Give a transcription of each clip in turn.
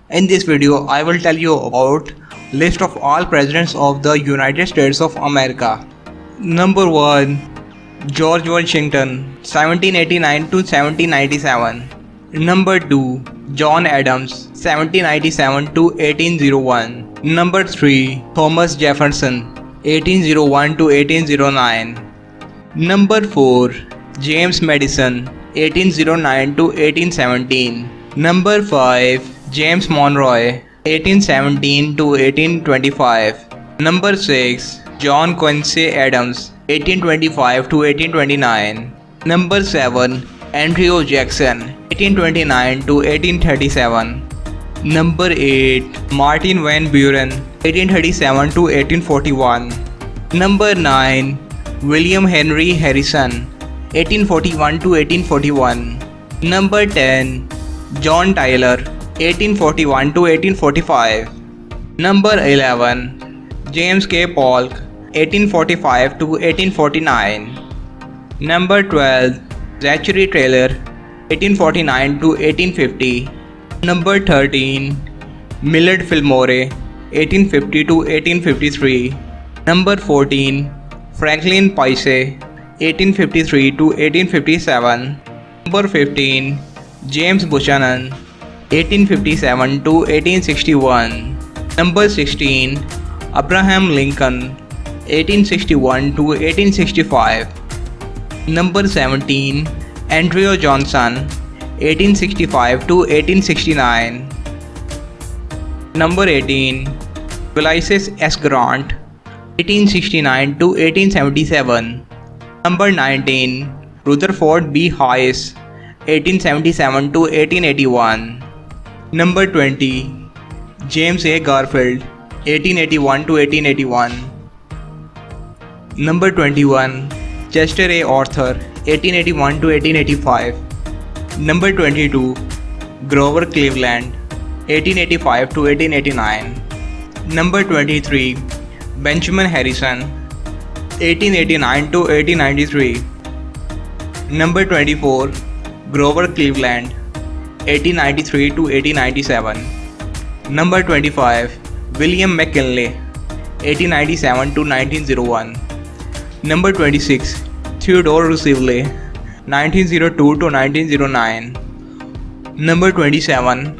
In this video, I will tell you about list of all presidents of the United States of America. Number 1. George Washington 1789 to 1797. Number 2. John Adams 1797 to 1801. Number 3. Thomas Jefferson 1801 to 1809. Number 4. James Madison 1809 to 1817. Number 5. James Monroe 1817 to 1825. Number 6. John Quincy Adams 1825 to 1829. Number 7. Andrew Jackson 1829 to 1837. Number 8. Martin Van Buren 1837 to 1841. Number 9. William Henry Harrison 1841 to 1841. Number 10. John Tyler 1841 to 1845. Number 11. James K. Polk 1845 to 1849. Number 12. Zachary Taylor 1849 to 1850. Number 13. Millard Fillmore 1850 to 1853. Number 14. Franklin Pierce 1853 to 1857. Number 15. James Buchanan 1857 to 1861. Number 16. Abraham Lincoln 1861 to 1865. Number 17. Andrew Johnson 1865 to 1869. Number 18. Ulysses S. Grant 1869 to 1877. Number 19. Rutherford B. Hayes 1877 to 1881. Number 20. James A. Garfield 1881 to 1881. Number 21. Chester A. Arthur 1881 to 1885. Number 22. Grover Cleveland 1885 to 1889. Number 23. Benjamin Harrison 1889 to 1893. Number 24. Grover Cleveland 1893 to 1897. Number 25. William McKinley 1897 to 1901. Number 26. Theodore Roosevelt 1902 to 1909. Number 27.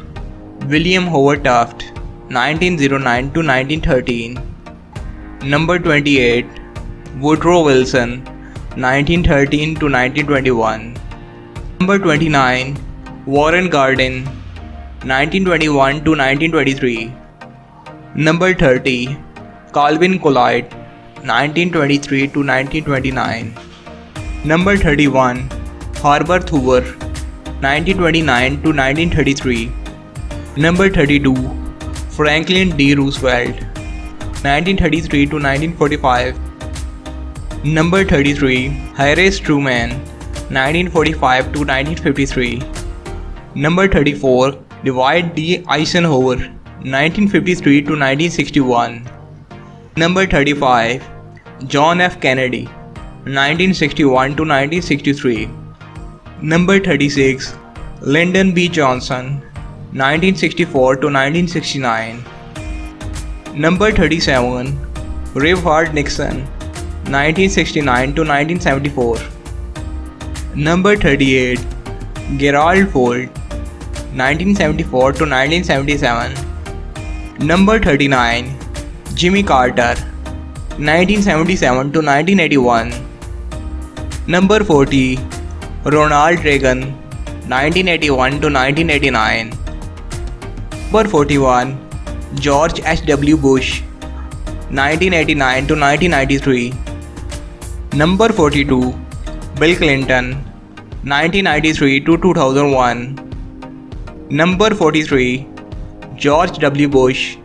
William Howard Taft 1909 to 1913. Number 28. Woodrow Wilson 1913 to 1921. Number 29. Warren Gardner 1921 to 1923. Number 30. Calvin Coolidge 1923 to 1929. Number 31. Herbert Hoover 1929 to 1933. Number 32. Franklin D. Roosevelt 1933 to 1945. Number 33. Harry Truman 1945 to 1953. Number 34. Dwight D. Eisenhower 1953 to 1961. Number 35. John F. Kennedy 1961 to 1963. Number 36. Lyndon B. Johnson 1964 to 1969. Number 37. Reverend Nixon 1969 to 1974. Number 38. Gerald Ford 1974 to 1977. Number 39. Jimmy Carter 1977 to 1981. Number 40. Ronald Reagan 1981 to 1989. Number 41. George H.W. Bush 1989 to 1993. Number 42. Bill Clinton 1993 to 2001. Number 43. George W. Bush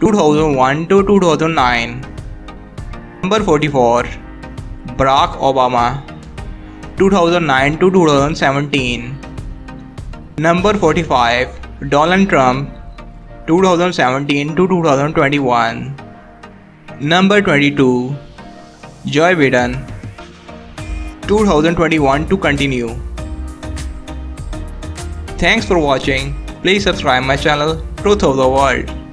2001 to 2009. Number 44. Barack Obama 2009 to 2017. Number 45. Donald Trump 2017 to 2021. Number 22. Joe Biden 2021 to continue. Thanks for watching. Please subscribe my channel Truth of the World.